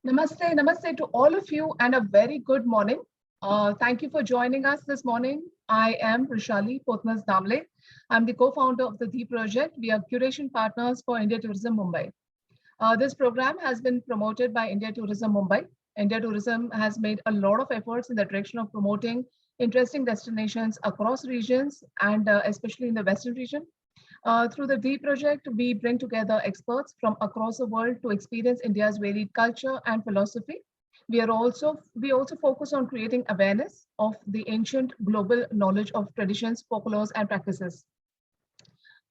Namaste, namaste to all of you and a very good morning. Thank you for joining us this morning. I am Rishali Potnas Damle. I'm the co-founder of the The Project. We are curation partners for India Tourism Mumbai. This program has been promoted by India Tourism Mumbai. India Tourism has made a lot of efforts in the direction of promoting interesting destinations across regions and especially in the Western region. Through the D project, we bring together experts from across the world to experience India's varied culture and philosophy. We also focus on creating awareness of the ancient global knowledge of traditions, folklores, and practices.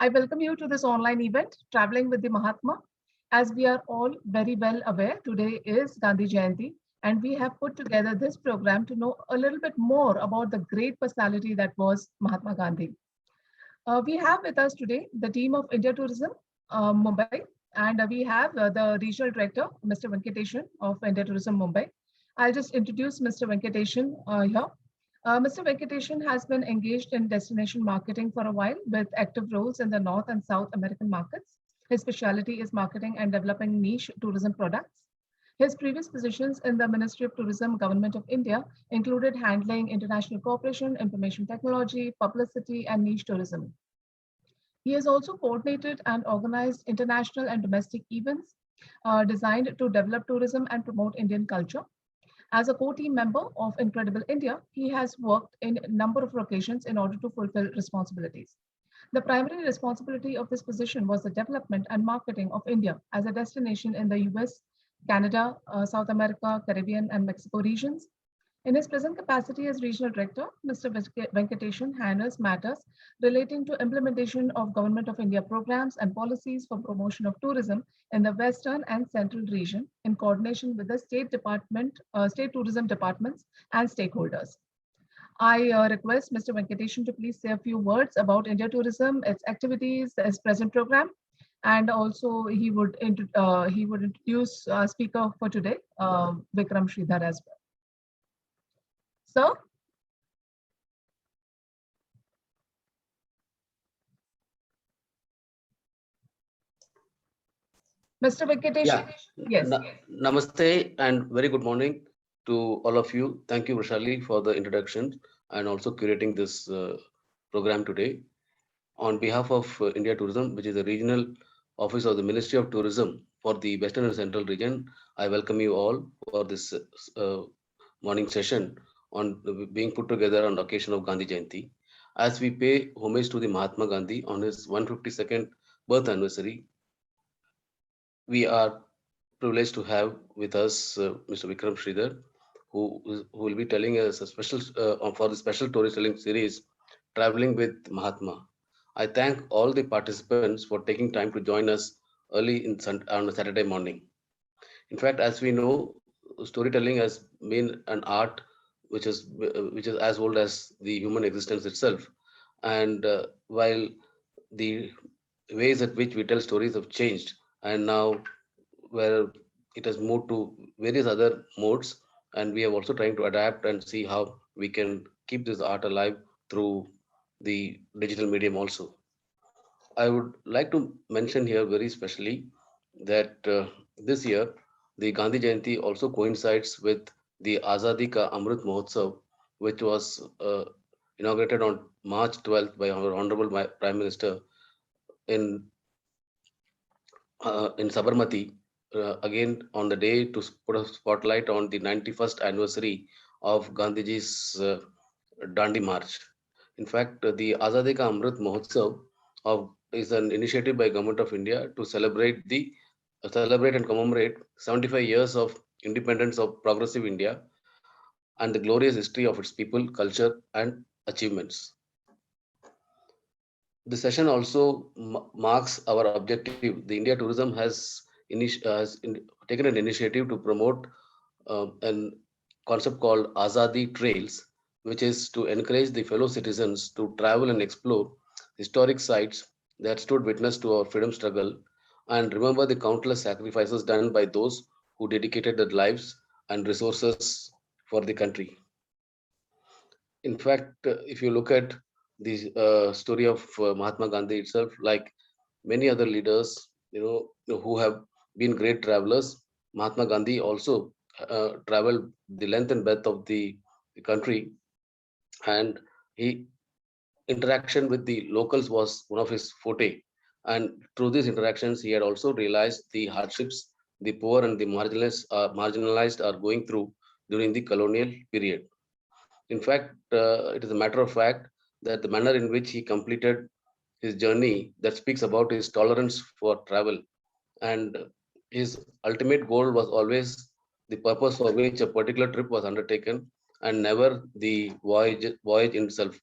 I welcome you to this online event, Traveling with the Mahatma. As we are all very well aware, today is Gandhi Jayanti, and we have put together this program to know a little bit more about the great personality that was Mahatma Gandhi. We have with us today the team of India Tourism Mumbai, and we have the regional director, Mr. Venkateshan of India Tourism Mumbai. I'll just introduce Mr. Venkateshan here. Mr. Venkateshan has been engaged in destination marketing for a while with active roles in the North and South American markets. His specialty is marketing and developing niche tourism products. His previous positions in the Ministry of Tourism, Government of India included handling international cooperation, information technology, publicity, and niche tourism. He has also coordinated and organized international and domestic events designed to develop tourism and promote Indian culture. As a core team member of Incredible India, he has worked in a number of locations in order to fulfill responsibilities. The primary responsibility of this position was the development and marketing of India as a destination in the US, Canada, South America, Caribbean, and Mexico regions. In his present capacity as regional director, Mr. Venkateshan handles matters relating to implementation of Government of India programs and policies for promotion of tourism in the Western and Central region in coordination with the state tourism departments and stakeholders. I request Mr. Venkateshan to please say a few words about India Tourism, its activities, its present program, and also he would introduce speaker for today, Vikram Sridhar as well. Sir? Mr. Venkateshan? Yes. Namaste and very good morning to all of you. Thank you, Vishali, for the introduction and also curating this program today. On behalf of India Tourism, which is the regional office of the Ministry of Tourism for the Western and Central region, I welcome you all for this morning session on being put together on the occasion of Gandhi Jayanti. As we pay homage to the Mahatma Gandhi on his 152nd birth anniversary, we are privileged to have with us Mr. Vikram Sridhar, who will be telling us a special for the special storytelling series, Traveling with Mahatma. I thank all the participants for taking time to join us early on a Saturday morning. In fact, as we know, storytelling has been an art which is as old as the human existence itself. And while the ways at which we tell stories have changed, and now where it has moved to various other modes, and we are also trying to adapt and see how we can keep this art alive through the digital medium also. I would like to mention here very specially that this year the Gandhi Jayanti also coincides with the Azadi Ka Amrit Mahotsav, which was inaugurated on March 12th by our Honorable Prime Minister in in Sabarmati, again on the day to put a spotlight on the 91st anniversary of Gandhiji's Dandi March. In fact, the Azadi Ka Amrit Mahotsav is an initiative by Government of India to celebrate and commemorate 75 years of independence of progressive India and the glorious history of its people, culture, and achievements. The session also marks our objective. The India Tourism has taken an initiative to promote a concept called Azadi Trails, which is to encourage the fellow citizens to travel and explore historic sites that stood witness to our freedom struggle and remember the countless sacrifices done by those who dedicated their lives and resources for the country. In fact, if you look at the story of Mahatma Gandhi itself, like many other leaders, who have been great travelers, Mahatma Gandhi also traveled the length and breadth of the country, and he interaction with the locals was one of his forte. And through these interactions, he had also realized the hardships the poor and the marginalized are going through during the colonial period. In fact, it is a matter of fact that the manner in which he completed his journey that speaks about his tolerance for travel, and his ultimate goal was always the purpose for which a particular trip was undertaken, and never the voyage itself.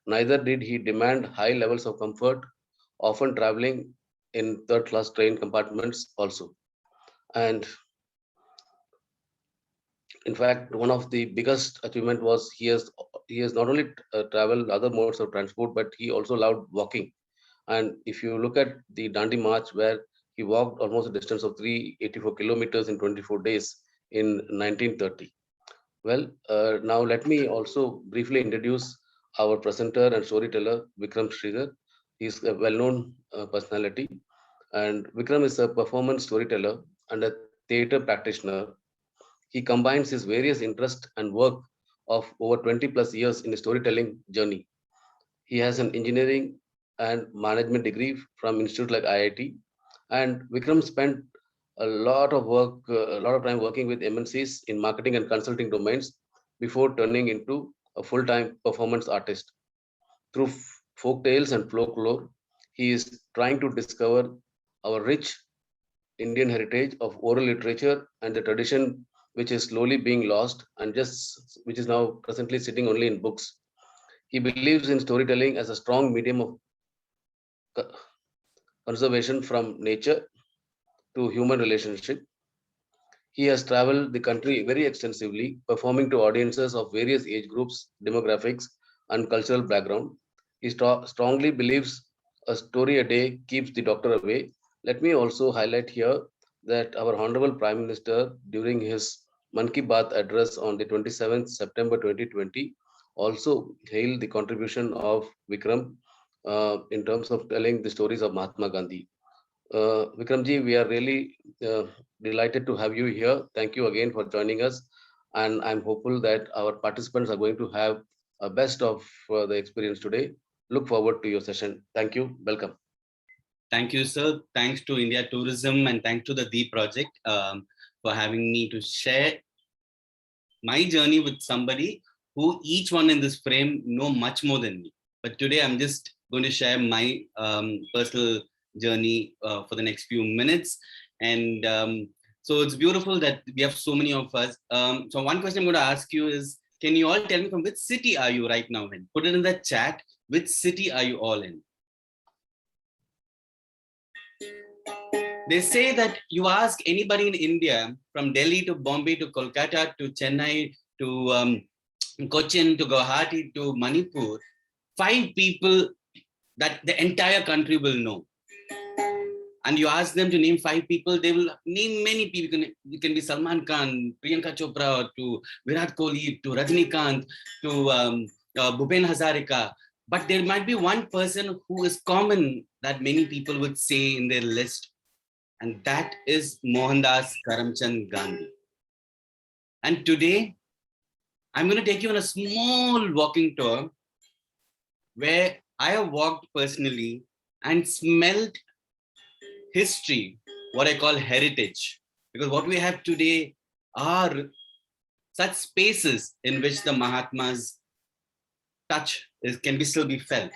Neither did he demand high levels of comfort, often traveling in third class train compartments also. And in fact, one of the biggest achievement was he has not only traveled other modes of transport, but he also loved walking. And if you look at the Dandi March, where he walked almost a distance of 384 kilometers in 24 days in 1930. Well, now let me also briefly introduce our presenter and storyteller, Vikram Sridhar. He's a well-known personality, and Vikram is a performance storyteller and a theater practitioner. He combines his various interests and work of over 20 plus years in a storytelling journey. He has an engineering and management degree from institute like IIT, and Vikram spent a lot of time working with MNCs in marketing and consulting domains before turning into a full-time performance artist. Through folk tales and folklore, he is trying to discover our rich Indian heritage of oral literature and the tradition which is slowly being lost and just which is now presently sitting only in books. He believes in storytelling as a strong medium of co- conservation from nature to human relationship. He has traveled the country very extensively, performing to audiences of various age groups, demographics, and cultural background. He strongly believes a story a day keeps the doctor away. Let me also highlight here that our Honorable Prime Minister, during his Man Ki Baat address on the 27th September 2020, also hailed the contribution of Vikram in terms of telling the stories of Mahatma Gandhi. Vikramji, we are really delighted to have you here. Thank you again for joining us. And I'm hopeful that our participants are going to have a best of the experience today. Look forward to your session. Thank you. Welcome. Thank you, sir. Thanks to India Tourism and thanks to the D Project for having me to share my journey with somebody who each one in this frame know much more than me. But today I'm just going to share my personal journey for the next few minutes. And so it's beautiful that we have so many of us. So one question I'm going to ask you is, can you all tell me from which city are you right now in? Put it in the chat. Which city are you all in? They say that you ask anybody in India, from Delhi to Bombay to Kolkata to Chennai to Cochin to Guwahati to Manipur, 5 people that the entire country will know. And you ask them to name 5 people, they will name many people. You can be Salman Khan, Priyanka Chopra, to Virat Kohli, to Rajnikant, to Bhupen Hazarika. But there might be one person who is common that many people would say in their list. And that is Mohandas Karamchand Gandhi. And today, I'm going to take you on a small walking tour where I have walked personally and smelled history, what I call heritage. Because what we have today are such spaces in which the Mahatma's touch can still be felt.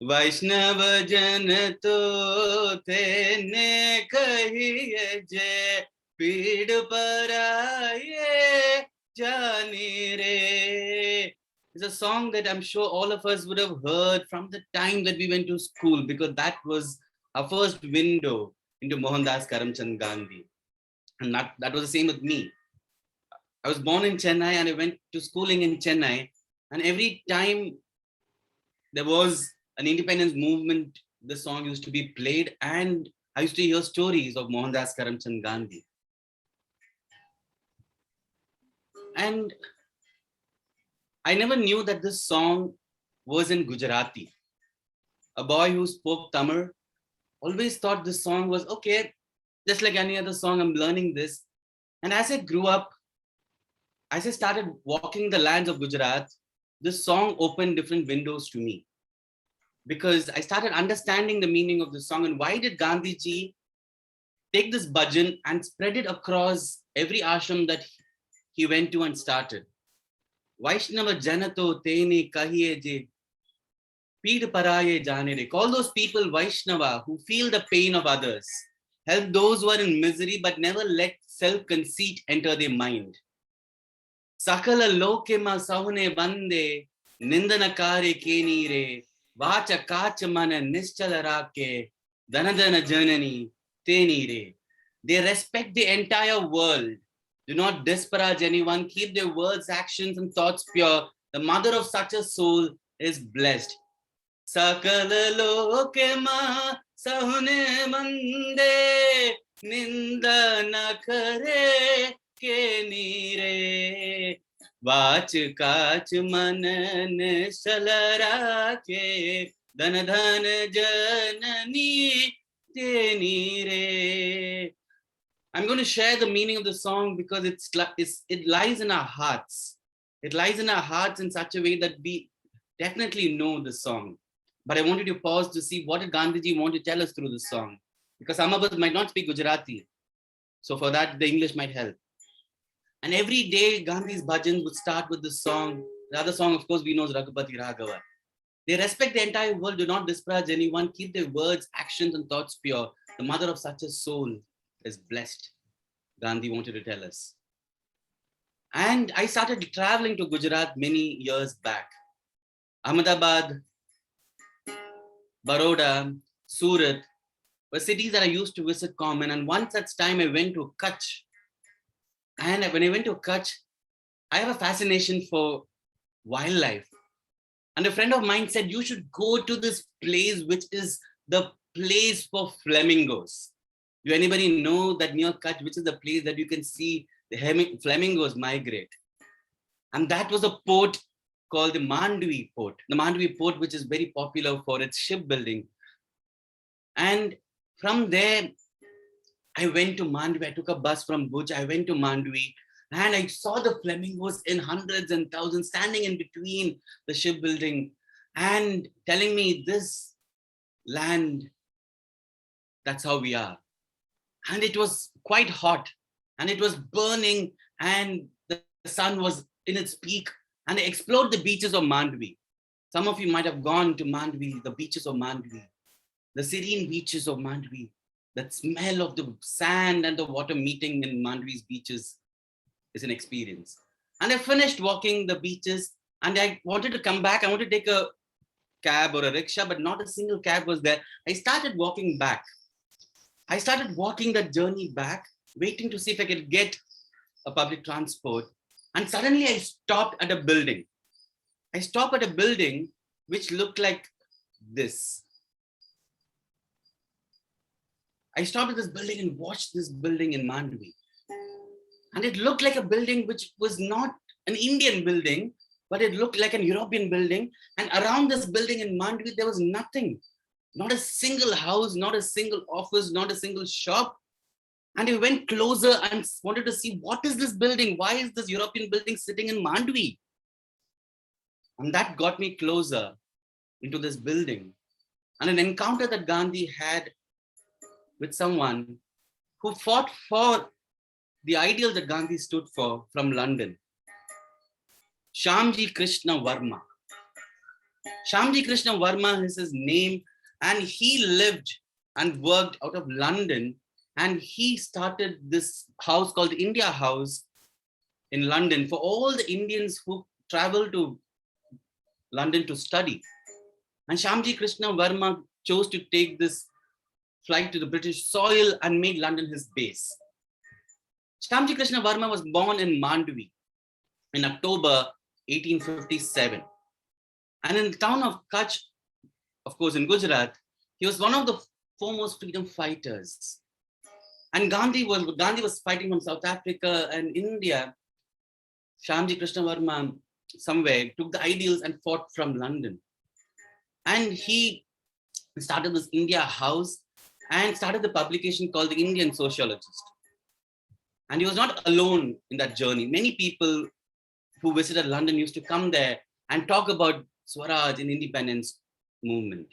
वैष्णव जन तो तेने कहिए जे पीड़ पर आए जाने रे. It's a song that I'm sure all of us would have heard from the time that we went to school, because that was our first window into Mohandas Karamchand Gandhi. And that was the same with me. I was born in Chennai and I went to schooling in Chennai. And every time there was an independence movement, the song used to be played, and I used to hear stories of Mohandas Karamchand Gandhi. And I never knew that this song was in Gujarati. A boy who spoke Tamil always thought this song was, okay, Just like any other song, I'm learning this. And as I grew up, as I started walking the lands of Gujarat, this song opened different windows to me, because I started understanding the meaning of the song and why did Gandhiji take this bhajan and spread it across every ashram that he went to and started. Vaishnava Janato Teni Kahiye Je Peed Paraye Janere. Call those people Vaishnava who feel the pain of others. Help those who are in misery but never let self-conceit enter their mind. Sakala Lokema Sahune Bande Nindana Kare Kenire Vacha Kachamana Nischalarake Danadana Janani Tenire. They respect the entire world. Do not disparage anyone. Keep their words, actions, and thoughts pure. The mother of such a soul is blessed. Sakala lokema sahune mande nindana kare ke nire vach kach manan salara ke dhan dhan janani te nire. I'm going to share the meaning of the song because it lies in our hearts. It lies in our hearts in such a way that we definitely know the song. But I wanted to pause to see what did Gandhiji want to tell us through the song. Because some of us might not speak Gujarati. So for that, the English might help. And every day, Gandhi's bhajans would start with this song. The other song, of course, we know is Raghupati Raghava. They respect the entire world, do not disparage anyone, keep their words, actions, and thoughts pure. The mother of such a soul is blessed, Gandhi wanted to tell us. And I started traveling to Gujarat many years back. Ahmedabad, Baroda, Surat were cities that I used to visit common. And one such time I went to Kutch. And when I went to Kutch, I have a fascination for wildlife. And a friend of mine said, you should go to this place, which is the place for flamingos. Do anybody know that near Kutch, which is the place that you can see the flamingos migrate? And that was a port called the Mandvi port. The Mandvi port, which is very popular for its shipbuilding. And from there, I went to Mandvi. I took a bus from Bhuj. I went to Mandvi and I saw the flamingos in hundreds and thousands standing in between the shipbuilding and telling me this land, that's how we are. And it was quite hot and it was burning and the sun was in its peak, and I explored the beaches of Mandvi. Some of you might have gone to Mandvi, the beaches of Mandvi, the serene beaches of Mandvi. That smell of the sand and the water meeting in Mandvi's beaches is an experience. And I finished walking the beaches and I wanted to come back. I wanted to take a cab or a rickshaw, but not a single cab was there. I started walking back. I started walking that journey back, waiting to see if I could get a public transport. And suddenly I stopped at a building. I stopped at a building which looked like this. I stopped at this building and watched this building in Mandvi. And it looked like a building which was not an Indian building, but it looked like an European building. And around this building in Mandvi, there was nothing. Not a single house, not a single office, not a single shop. And I went closer and wanted to see, what is this building? Why is this European building sitting in Mandvi? And that got me closer into this building. And an encounter that Gandhi had with someone who fought for the ideal that Gandhi stood for from London. Shyamji Krishna Varma. Shyamji Krishna Varma is his name, and he lived and worked out of London, and he started this house called the India House in London for all the Indians who travel to London to study. And Shyamji Krishna Varma chose to take this flight to the British soil and made London his base. Shyamji Krishna Varma was born in Mandvi in October 1857. And in the town of Kutch, of course in Gujarat, he was one of the foremost freedom fighters. And Gandhi was fighting from South Africa and India. Shyamji Krishna Varma somewhere took the ideals and fought from London. And he started this India House. and started the publication called The Indian Sociologist. And he was not alone in that journey. Many people who visited London used to come there and talk about Swaraj and independence movement.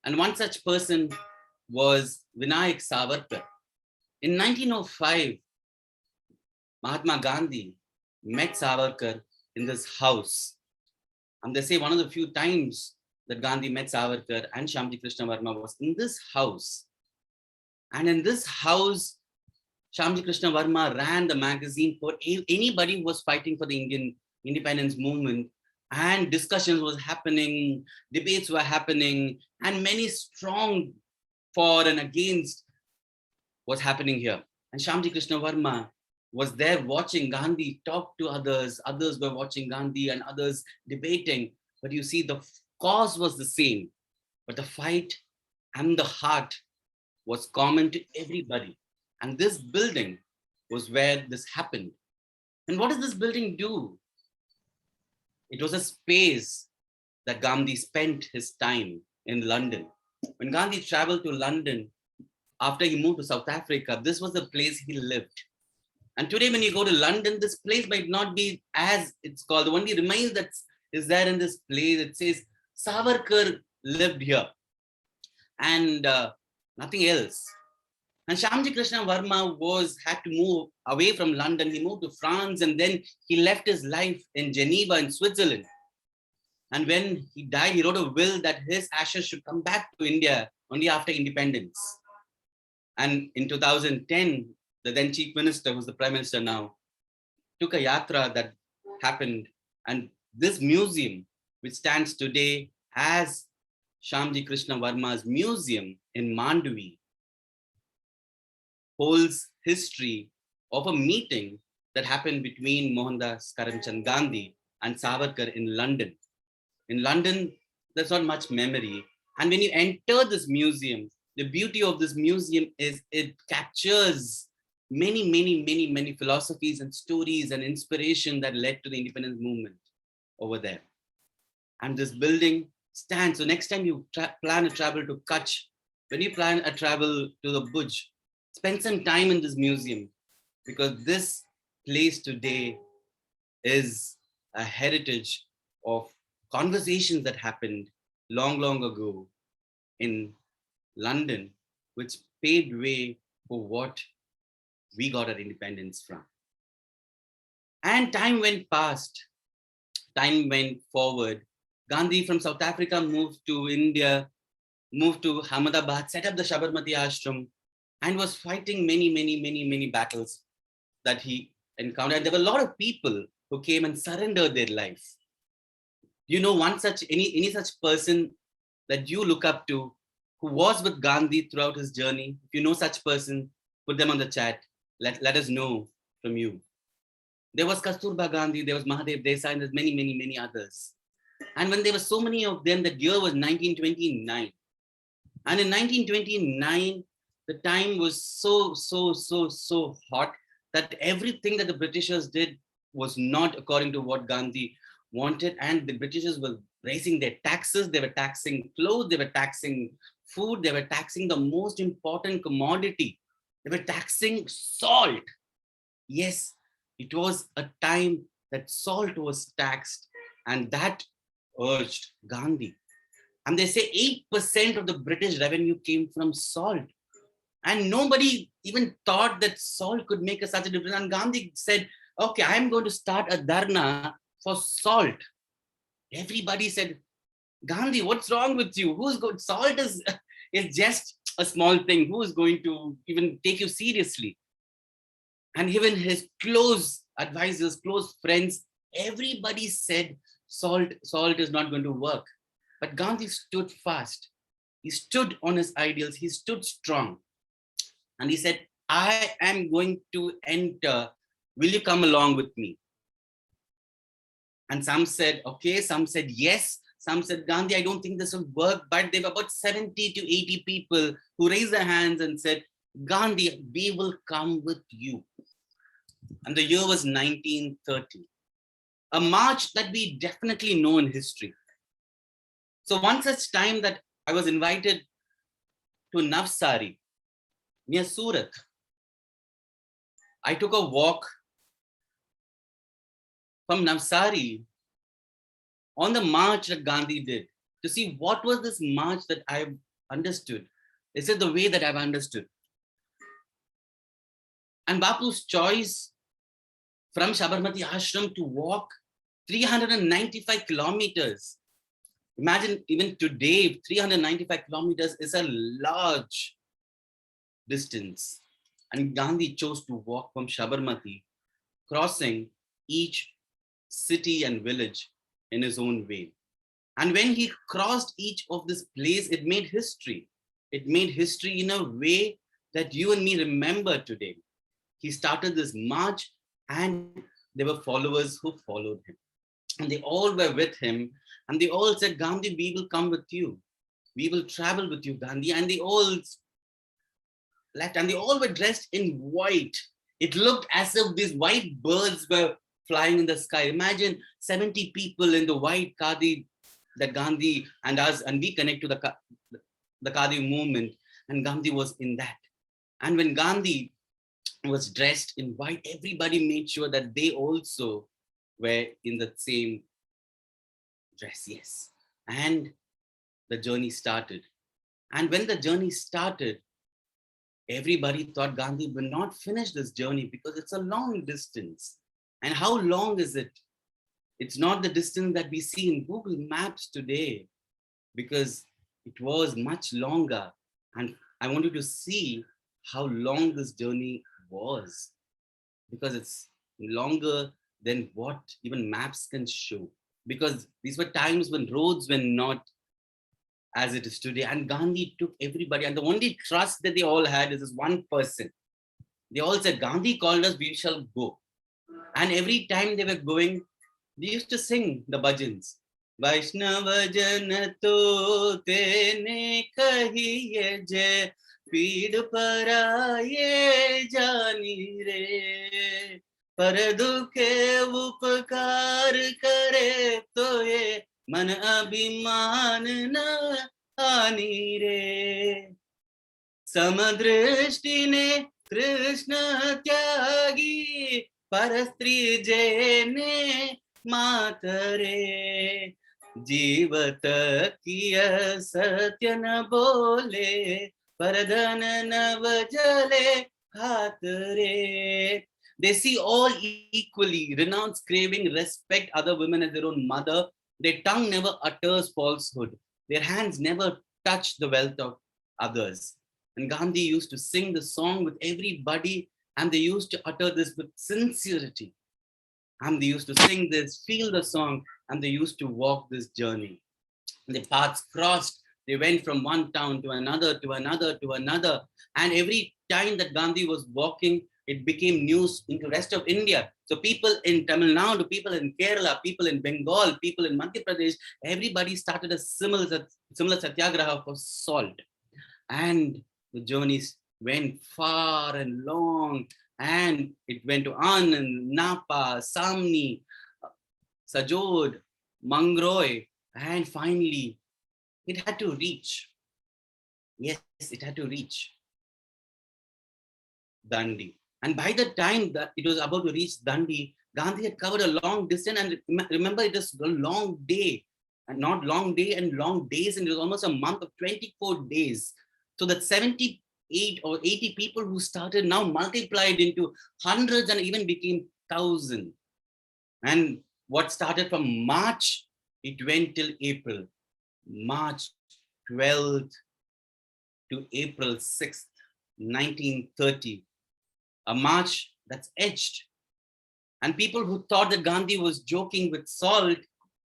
And one such person was Vinayak Savarkar. In 1905, Mahatma Gandhi met Savarkar in this house. And they say one of the few times that Gandhi met Savarkar and Shyamji Krishna Varma was in this house. And in this house, Shyamji Krishna Varma ran the magazine for anybody who was fighting for the Indian independence movement, and discussions was happening, debates were happening, and many strong for and against was happening here. And Shyamji Krishna Varma was there watching Gandhi talk to others. Others were watching Gandhi and others debating. But you see, the cause was the same, but the fight and the heart was common to everybody. And this building was where this happened. And what does this building do? It was a space that Gandhi spent his time in London. When Gandhi traveled to London, after he moved to South Africa, this was the place he lived. And today, when you go to London, this place might not be as it's called. The only remains that is there in this place, it says Savarkar lived here and nothing else. And Shyamji Krishna Varma had to move away from London. He moved to France, and then he left his life in Geneva in Switzerland. And when he died, he wrote a will that his ashes should come back to India only after independence. And in 2010, the then chief minister, who's the prime minister now, took a yatra that happened. And this museum, which stands today as Shyamji Krishna Varma's museum in Mandvi, holds history of a meeting that happened between Mohandas Karamchand Gandhi and Savarkar in London. In London, there's not much memory. And when you enter this museum, the beauty of this museum is it captures many philosophies and stories and inspiration that led to the independence movement over there. And this building stands. So next time you plan a travel to Kutch, when you plan a travel to the Bhuj, spend some time in this museum, because this place today is a heritage of conversations that happened long ago in London, which paved way for what we got our independence from. And time went past, time went forward. Gandhi from South Africa moved to India, moved to Ahmedabad, set up the Sabarmati Ashram, and was fighting many battles that he encountered. There were a lot of people who came and surrendered their life. You know, any such person that you look up to who was with Gandhi throughout his journey? If you know such person, put them on the chat. Let us know from you. There was Kasturba Gandhi, there was Mahadev Desai, and there's many others. And when there were so many of them, the year was 1929. And in 1929, the time was so hot that everything that the Britishers did was not according to what Gandhi wanted. And the Britishers were raising their taxes. They were taxing clothes. They were taxing food. They were taxing the most important commodity. They were taxing salt. Yes, it was a time that salt was taxed, and that urged Gandhi. And they say 8% of the British revenue came from salt. And nobody even thought that salt could make such a difference. And Gandhi said, okay, I'm going to start a dharna for salt. Everybody said, Gandhi, what's wrong with you? Salt is just a small thing. Who is going to even take you seriously? And even his close advisors, close friends, everybody said salt is not going to work. But Gandhi stood fast. He stood on his ideals. He stood strong. And he said, I am going to enter. Will you come along with me? And some said, okay. Some said, yes. Some said, Gandhi, I don't think this will work. But there were about 70 to 80 people who raised their hands and said, Gandhi, we will come with you. And the year was 1930. A march that we definitely know in history. So one such time that I was invited to Navsari, near Surat. I took a walk from Navsari on the march that Gandhi did to see what was this march that I've understood. This is the way that I've understood. And Bapu's choice from Sabarmati Ashram to walk 395 kilometers. Imagine even today, 395 kilometers is a large distance. And Gandhi chose to walk from Sabarmati, crossing each city and village in his own way. And when he crossed each of this place, it made history. It made history in a way that you and me remember today. He started this march and there were followers who followed him. And they all were with him. And they all said, Gandhi, we will come with you. We will travel with you, Gandhi. And they all left and they all were dressed in white. It looked as if these white birds were flying in the sky. Imagine 70 people in the white khadi that Gandhi and us, and we connect to the khadi movement. And Gandhi was in that. And when Gandhi was dressed in white, everybody made sure that they also were in the same dress, yes. And the journey started. And when the journey started, everybody thought Gandhi will not finish this journey because it's a long distance. And how long is it? It's not the distance that we see in Google Maps today, because it was much longer. And I want you to see how long this journey was, because it's longer than what even maps can show. Because these were times when roads were not as it is today. And Gandhi took everybody, and the only trust that they all had is this one person. They all said, Gandhi called us, we shall go. And every time they were going, they used to sing the bhajans. Vaishnava Jana to tene kahiye je, पीड़ पराये जानी रे, पर दुखे उपकार करे तो ये मन अभिमान न आनी रे, समदृष्टि ने कृष्ण त्यागी, परस्त्री जेने मातरे, जीवत किय सत्य न बोले, Paradhan navajale hathare. They see all equally, renounce, craving, respect other women as their own mother. Their tongue never utters falsehood. Their hands never touch the wealth of others. And Gandhi used to sing the song with everybody, and they used to utter this with sincerity. And they used to sing this, feel the song, and they used to walk this journey. And the paths crossed. They went from one town to another, to another, to another. And every time that Gandhi was walking, it became news in the rest of India. So people in Tamil Nadu, people in Kerala, people in Bengal, people in Madhya Pradesh, everybody started a similar satyagraha for salt. And the journeys went far and long. And it went to Anand, Napa, Samni, Sajod, Mangroy, and finally, it had to reach. Yes, it had to reach Dandi. And by the time that it was about to reach Dandi, Gandhi had covered a long distance. And remember, it was a long day, and not long day and long days. And it was almost a month of 24 days. So that 78 or 80 people who started now multiplied into hundreds and even became 1,000. And what started from March, it went till April. March 12th to April 6th, 1930. A march that's etched. And people who thought that Gandhi was joking with salt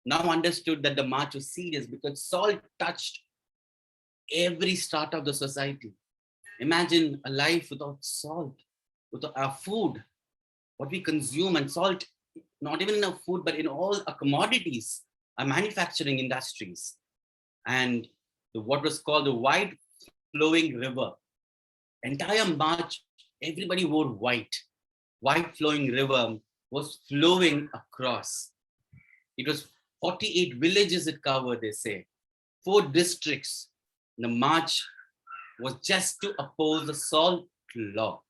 now understood that the march was serious, because salt touched every strata of the society. Imagine a life without salt, without our food, what we consume, and salt, not even in our food, but in all our commodities, our manufacturing industries. And what was called the white flowing river. Entire March, everybody wore white. White flowing river was flowing across. It was 48 villages it covered, they say. 4 districts. The march was just to oppose the salt law.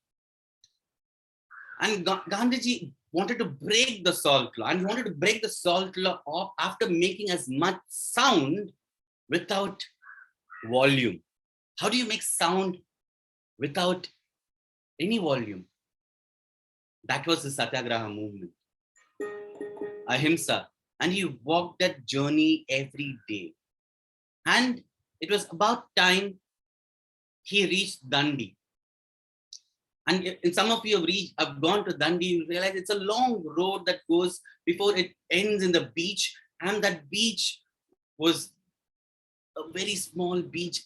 And Gandhiji wanted to break the salt law, and he wanted to break the salt law off after making as much sound without volume. How do you make sound without any volume? That was the Satyagraha movement, Ahimsa. And he walked that journey every day. And it was about time he reached Dandi. And some of you have gone to Dandi, you realize it's a long road that goes before it ends in the beach. And that beach was a very small beach.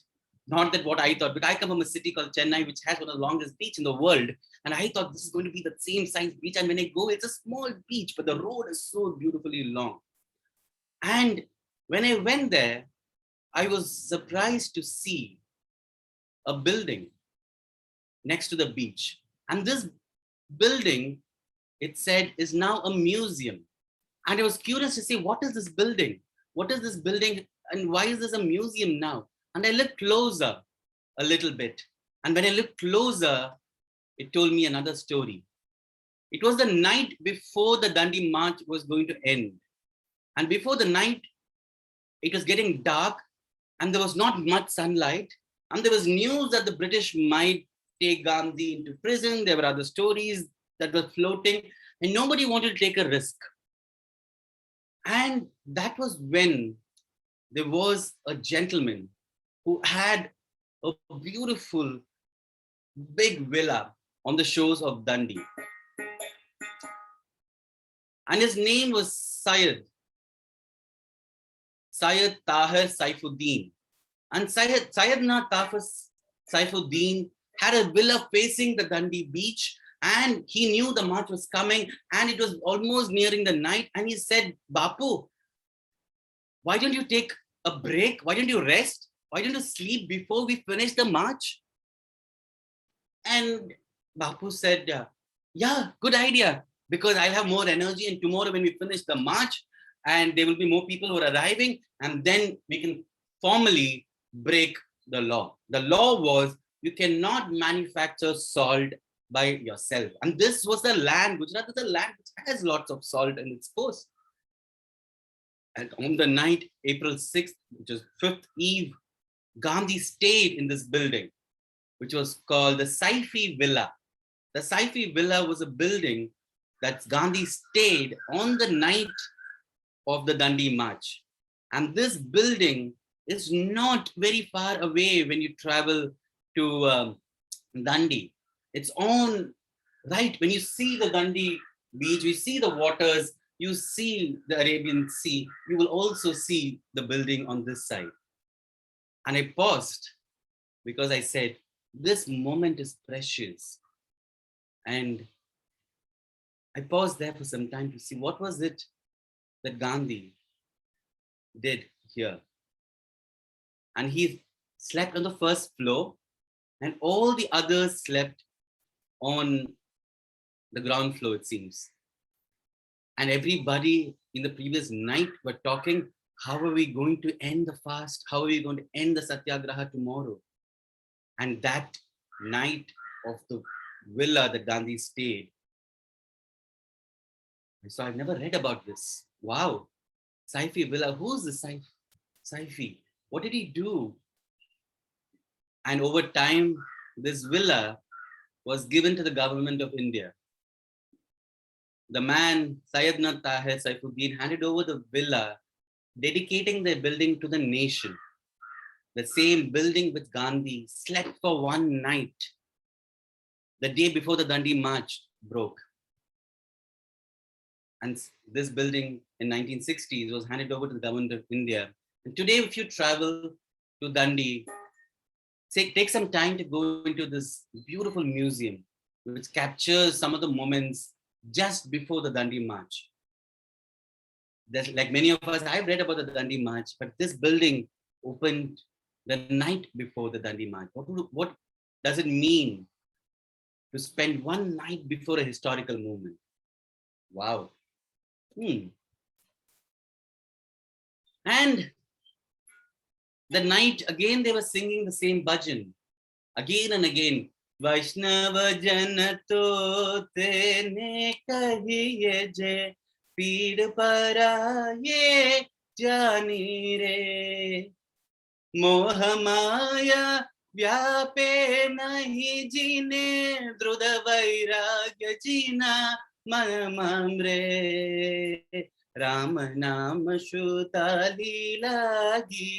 Not that what I thought, but I come from a city called Chennai, which has one of the longest beach in the world. And I thought this is going to be the same size beach. And when I go, it's a small beach, but the road is so beautifully long. And when I went there, I was surprised to see a building next to the beach. And this building, it said, is now a museum. And I was curious to see, what is this building? What is this building? And why is this a museum now? And I looked closer a little bit. And when I looked closer, it told me another story. It was the night before the Dandi March was going to end. And before the night, it was getting dark and there was not much sunlight. And there was news that the British might take Gandhi into prison. There were other stories that were floating and nobody wanted to take a risk. And that was when there was a gentleman who had a beautiful big villa on the shores of Dandi. And his name was Syed Tahir Saifuddin. And Syedna Tahir Saifuddin had a villa facing the Dandi beach, and he knew the march was coming and it was almost nearing the night. And he said, Bapu, why don't you take a break? Why don't you rest? Why don't you sleep before we finish the march? And Bapu said, yeah, good idea, because I'll have more energy. And tomorrow when we finish the march and there will be more people who are arriving, and then we can formally break the law. The law was you cannot manufacture salt by yourself. And this was the land, Gujarat is a land which has lots of salt in its coast. And on the night, April 6th, which is 5th eve, Gandhi stayed in this building, which was called the Saifi Villa. The Saifi Villa was a building that Gandhi stayed on the night of the Dandi March. And this building is not very far away when you travel to Dandi. It's on, right, when you see the Dandi beach, you see the waters, you see the Arabian Sea, you will also see the building on this side. And I paused because I said, this moment is precious. And I paused there for some time to see what was it that Gandhi did here. And he slept on the first floor and all the others slept on the ground floor, it seems. And everybody in the previous night were talking, how are we going to end the fast? How are we going to end the Satyagraha tomorrow? And that night of the villa that Gandhi stayed, so I've never read about this. Wow, Saifi Villa, who's the Saifi? What did he do? And over time, this villa was given to the government of India. The man, Syedna Tahir Saifuddin, handed over the villa, dedicating the building to the nation. The same building which Gandhi slept for one night, the day before the Dandi March broke. And this building in 1960s was handed over to the government of India. And today, if you travel to Dandi, take some time to go into this beautiful museum, which captures some of the moments just before the Dandi March. There's, like many of us, I've read about the Dandi March, but this building opened the night before the Dandi March. What does it mean to spend one night before a historical movement? Wow. And the night, again, they were singing the same bhajan. again and again. Vaishnava Jana to tene kahiye je, peed paraye jani re. मोह माया व्यापे नहीं जीने द्रुद वैराग्य जीना मन ममरे राम नाम शुता लीलागी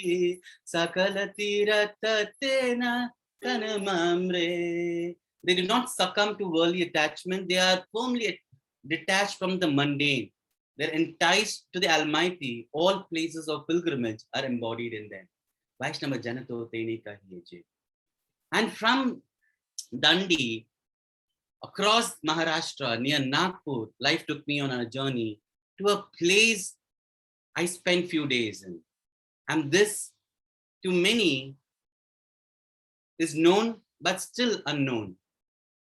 सकल तीरथ तेना तन ममरे. They do not succumb to worldly attachment. They are firmly detached from the mundane. They're enticed to the Almighty. All places of pilgrimage are embodied in them. Vaishnava Janato Teni Kahiye Je. And from Dandi, across Maharashtra, near Nagpur, life took me on a journey to a place I spent few days in. And this, to many, is known but still unknown.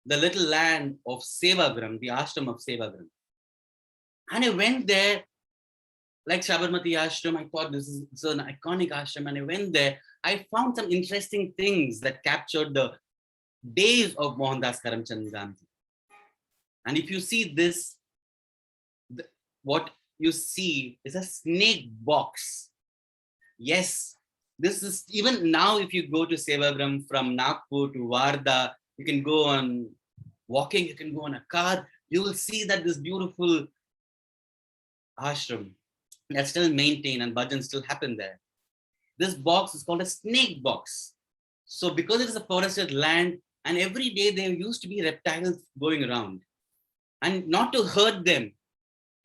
The little land of Sevagram, the ashram of Sevagram. And I went there, like Sabarmati ashram, I thought this is an iconic ashram. And I went there, I found some interesting things that captured the days of Mohandas Karamchand Gandhi. And if you see this, what you see is a snake box. Yes, this is even now, if you go to Sevagram from Nagpur to Wardha, you can go on walking, you can go on a car, you will see that this beautiful ashram that's still maintained and bhajans still happen there. This box is called a snake box. So because it is a forested land, and every day there used to be reptiles going around. And not to hurt them,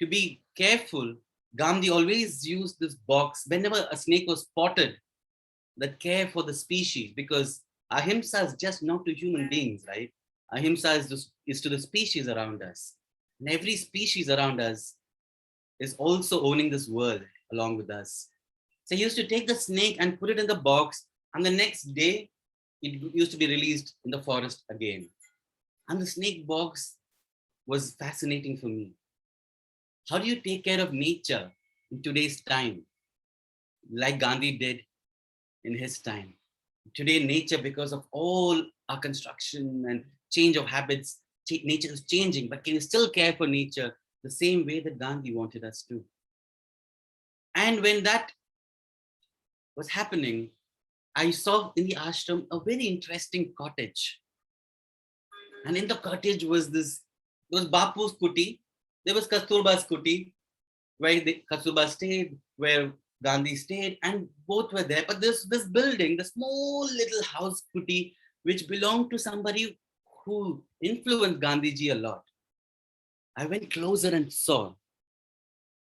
to be careful, Gandhi always used this box whenever a snake was spotted, that care for the species, because ahimsa is just not to human beings, right? Ahimsa is to the species around us. And every species around us is also owning this world along with us. So he used to take the snake and put it in the box, and the next day it used to be released in the forest again. And the snake box was fascinating for me. How do you take care of nature in today's time, like Gandhi did in his time? Today, nature, because of all our construction and change of habits, nature is changing, but can you still care for nature the same way that Gandhi wanted us to? And when that was happening, I saw in the ashram a very interesting cottage. And in the cottage was Bapu's kuti, there was Kasturba's kuti, where Kasturba stayed, where Gandhi stayed, and both were there. But this building, the small little house kuti, which belonged to somebody who influenced Gandhiji a lot. I went closer and saw.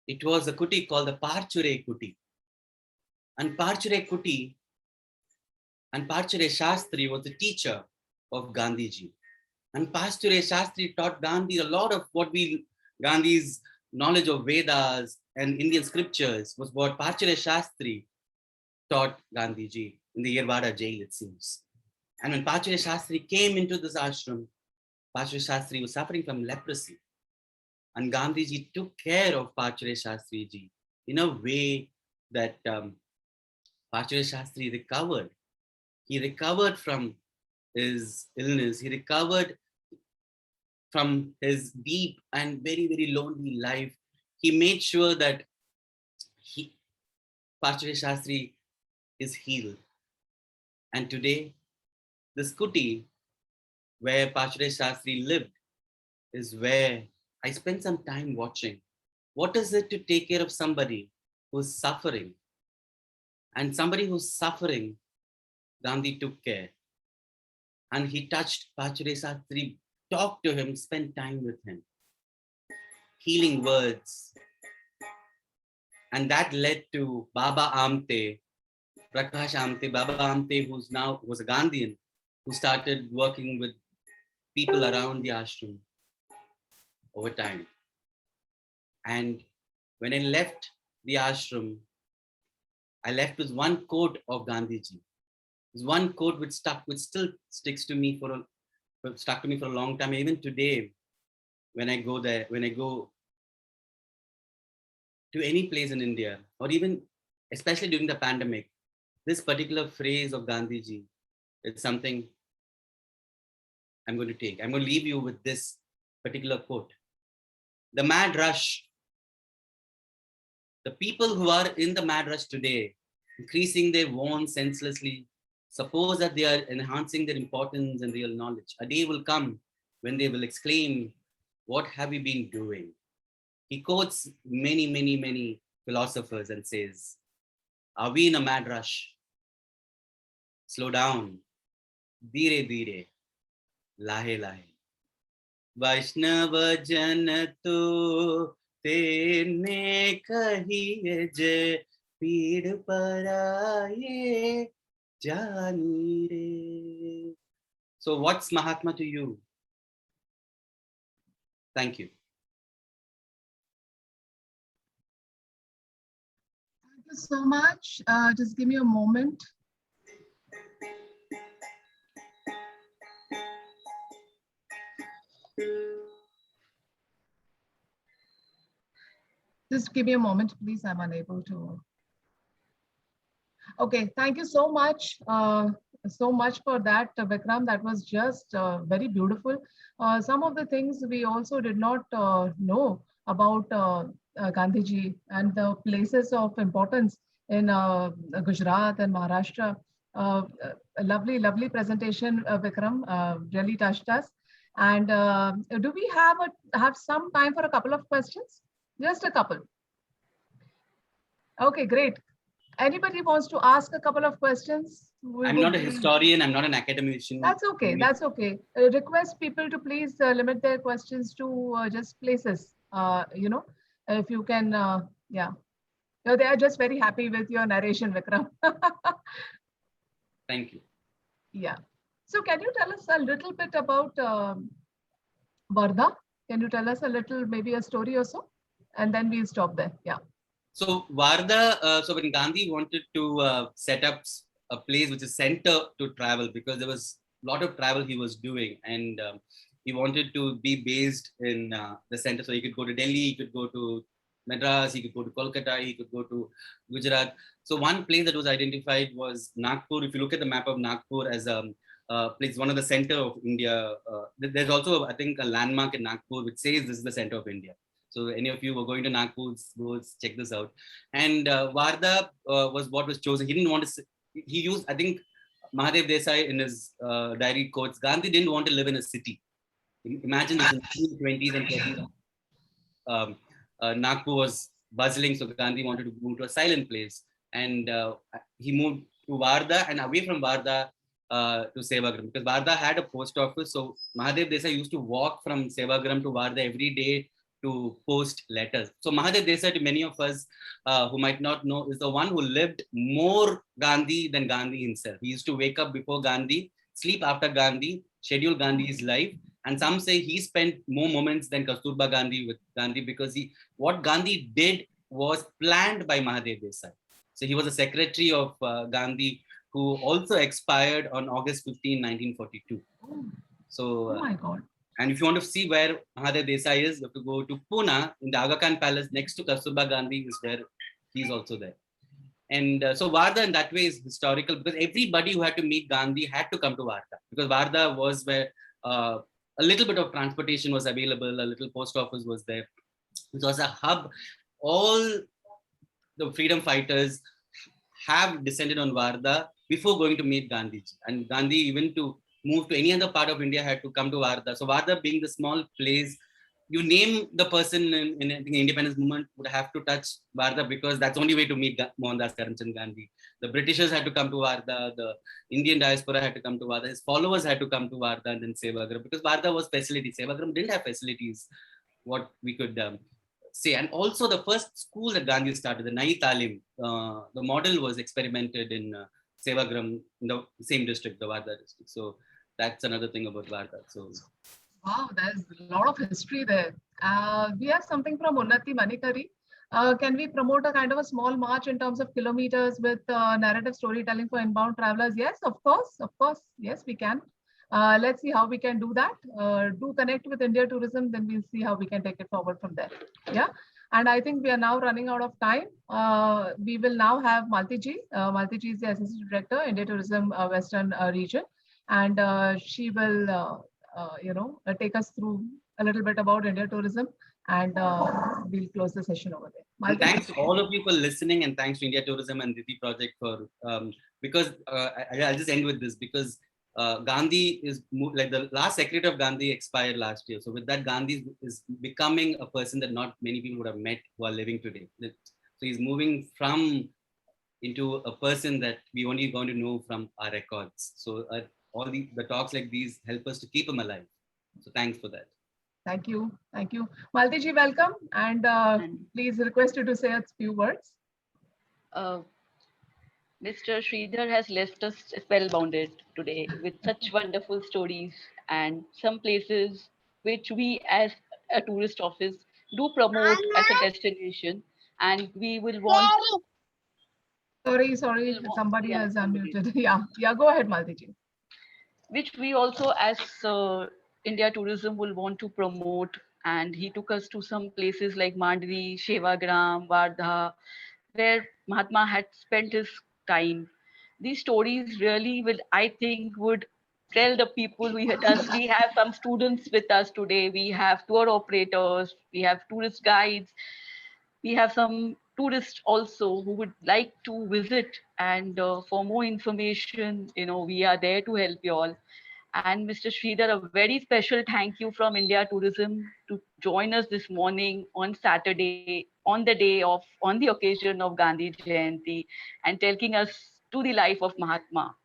It was a kuti called the Parchure kuti. And Parchure kuti, and Parchure Shastri was the teacher of Gandhiji. And Parchure Shastri taught Gandhi a lot of Gandhi's knowledge of Vedas and Indian scriptures was what Parchure Shastri taught Gandhiji in the Yerwada jail, it seems. And when Parchure Shastri came into this ashram, Parchure Shastri was suffering from leprosy. And Gandhiji took care of Parchure Shastri ji in a way that Parchure Shastri recovered. He recovered from his illness. He recovered from his deep and very, very lonely life. He made sure that Parchure Shastri is healed. And today, this kuti where Parchure Shastri lived is where I spent some time watching. What is it to take care of somebody who's suffering? And somebody who's suffering, Gandhi took care. And he touched Parchure Shastri, talked to him, spent time with him. Healing words. And that led to Baba Amte, Prakash Amte, Baba Amte, who's now was a Gandhian, who started working with people around the ashram over time. And when I left the ashram, I left with one quote of Gandhiji. There's one quote which still sticks to me stuck to me for a long time. Even today, when I go there, when I go to any place in India, or even especially during the pandemic, this particular phrase of Gandhiji is something I'm going to take. I'm going to leave you with this particular quote. The mad rush. The people who are in the mad rush today, increasing their wants senselessly, suppose that they are enhancing their importance and real knowledge. A day will come when they will exclaim, what have we been doing? He quotes many philosophers and says, are we in a mad rush? Slow down. Dheere dheere. Lahe lahe. Vaishnava jan to tene kahiye je peed paraye jani re. So what's Mahatma to you? Thank you. Thank you so much. Just give me a moment. Just give me a moment, please. I'm unable to. Okay, thank you so much. So much for that, Vikram. That was just very beautiful. Some of the things we also did not know about Gandhiji and the places of importance in Gujarat and Maharashtra. A lovely presentation, Vikram. Really touched us. And do we have some time for a couple of questions? Just a couple. Okay, great. Anybody wants to ask a couple of questions? I'm not a historian. I'm not an academician. That's okay. That's okay. Request people to please limit their questions to just places. If you can, yeah. No, they are just very happy with your narration, Vikram. Thank you. Yeah. So can you tell us a little bit about Wardha? Can you tell us a little, maybe a story or so? And then we'll stop there. Yeah. So Wardha, so when Gandhi wanted to set up a place which is center to travel, because there was a lot of travel he was doing, and he wanted to be based in the center. So he could go to Delhi, he could go to Madras, he could go to Kolkata, he could go to Gujarat. So one place that was identified was Nagpur. If you look at the map of Nagpur as a place, one of the center of India, there's also, I think, a landmark in Nagpur which says this is the center of India. So any of you who are going to Nagpur, go check this out. And Wardha was what was chosen. He didn't want to, he used, I think, Mahadev Desai in his diary quotes, Gandhi didn't want to live in a city. Imagine this in the 20s and 30s. Nagpur was bustling, so Gandhi wanted to move to a silent place. And he moved to Wardha and away from Wardha to Sevagram, because Wardha had a post office. So Mahadev Desai used to walk from Sevagram to Wardha every day to post letters. So Mahadev Desai, to many of us who might not know, is the one who lived more Gandhi than Gandhi himself. He used to wake up before Gandhi, sleep after Gandhi, schedule Gandhi's life. And some say he spent more moments than Kasturba Gandhi with Gandhi, because what Gandhi did was planned by Mahadev Desai. So he was a secretary of Gandhi, who also expired on August 15, 1942. So, oh my God. And if you want to see where Mahadev Desai is, you have to go to Pune in the Aga Khan Palace next to Kasturba Gandhi, is where he's also there. And so Wardha in that way is historical, because everybody who had to meet Gandhi had to come to Wardha, because Wardha was where a little bit of transportation was available, a little post office was there. It was a hub. All the freedom fighters have descended on Wardha before going to meet Gandhiji. And Gandhi, even to move to any other part of India, had to come to Wardha. So Wardha being the small place, you name the person in the independence movement would have to touch Wardha, because that's the only way to meet Mohandas Karamchand Gandhi. The Britishers had to come to Wardha, the Indian diaspora had to come to Wardha, his followers had to come to Wardha and then Sevagram, because Wardha was facility. Sevagram didn't have facilities, what we could say. And also the first school that Gandhi started, the Nai Talim, the model was experimented in Sevagram, in the same district, the Wardha district. So that's another thing about Wardha. So. Wow, there's a lot of history there. We have something from Unnati Manikari. Can we promote a kind of a small march in terms of kilometers with narrative storytelling for inbound travelers? Yes, of course. Yes, we can. Let's see how we can do that. Do connect with India Tourism, then we'll see how we can take it forward from there. Yeah. And I think we are now running out of time. We will now have Maltiji. Maltiji is the Assistant Director, India Tourism Western Region. And she will take us through a little bit about India tourism, and we'll close the session over there. And Malti ji. thanks to all of you for listening, and thanks to India Tourism and Diti Project for because I'll just end with this, because Gandhi is like the last secretary of Gandhi expired last year. So with that, Gandhi is becoming a person that not many people would have met who are living today. So he's moving into a person that we only going to know from our records. So all the talks like these help us to keep him alive. So thanks for that. Thank you. Thank you. Malti ji, welcome. And please request you to say a few words. Mr. Sridhar has left us spellbounded today with such wonderful stories and some places which we as a tourist office do promote as a destination, and we will want. Sorry, somebody Yeah, has somebody. unmuted. Yeah, go ahead, Malti ji. Which we also as India Tourism will want to promote, and he took us to some places like Mandvi, Shevagram, Wardha, where Mahatma had spent his time. These stories really will, I think, would tell the people we have some students with us today. We have tour operators, we have tourist guides, we have some tourists also who would like to visit, and for more information, we are there to help you all. And Mr. Sridhar, a very special thank you from India Tourism to join us this morning on Saturday, on the occasion of Gandhi Jayanti, and taking us to the life of Mahatma.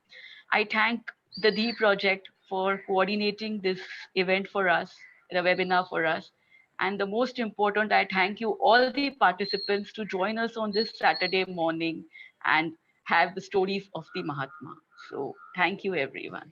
I thank the D Project for coordinating this event for us, the webinar for us. And the most important, I thank you all the participants to join us on this Saturday morning and have the stories of the Mahatma. So thank you, everyone.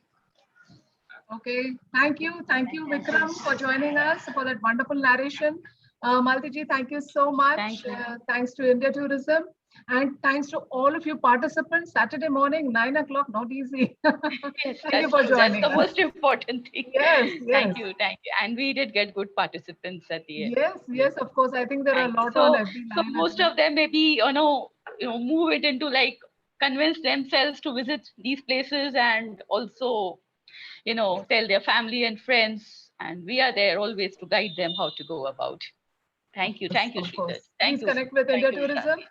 Okay, thank you, Vikram, for joining us for that wonderful narration. Malti ji, thank you so much. Thank you. Thanks to India Tourism, and thanks to all of you participants. Saturday morning, 9 o'clock, not easy. Yes, Thank you for joining that's the us. most important thing. Yes. Thank you. And we did get good participants at the end. Yes, of course. I think there are a lot So, on FB so Live. most of them maybe move it into like convince themselves to visit these places, and also tell their family and friends, and we are there always to guide them how to go about. Thank you, Of course. Sridhar. Thank Please you. connect with Thank India you, Tourism. Vishali.